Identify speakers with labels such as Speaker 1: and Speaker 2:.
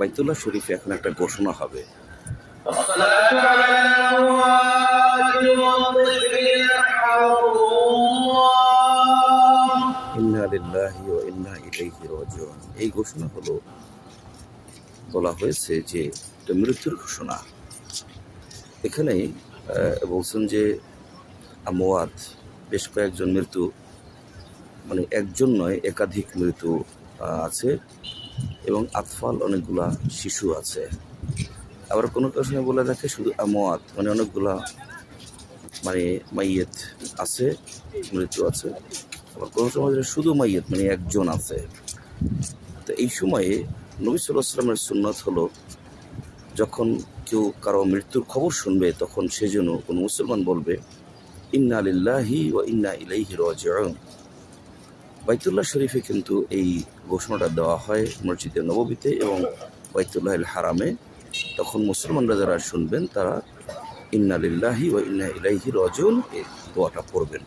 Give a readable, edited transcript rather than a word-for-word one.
Speaker 1: বাইতুল্লাহ শরীফে এখন একটা ঘোষণা হবে। ইন্না লিল্লাহি ওয়া ইন্না ইলাইহি রাজিউন। এই ঘোষণা হলো, বলা হয়েছে যে এটা মৃত্যুর ঘোষণা। এখানে বলছেন যে আমওয়াত, বেশ কয়েকজন মৃত্যু, মানে একজন নয় একাধিক মৃত্যু আছে, এবং আতফাল অনেকগুলা শিশু আছে। আবার কোনো সময় বলে রাখে শুধু আমওয়াত, মানে অনেকগুলা মানে মাইয়েত আছে, মৃত্যু আছে। আবার কোনো সময় শুধু মাইয়েত, মানে একজন আছে। তো এই সময়ে নবী সাল্লাল্লাহু আলাইহি ওয়াসাল্লামের সুন্নাত হলো, যখন কেউ কারো মৃত্যুর খবর শুনবে তখন সে যেন, কোনো মুসলমান বলবে ইন্না লিল্লাহি ওয়া ইন্না ইলাইহি রাজিউন। বাইতুল্লাহ শরীফে কিন্তু এই ঘোষণাটা দেওয়া হয় মসজিদে নববীতে এবং বাইতুল্লাহিল হারামে। তখন মুসলমানরা যারা শুনবেন তারা ইন্না লিল্লাহি ওয়া ইন্না ইলাইহি রাজিউন এই দোয়াটা পড়বেন।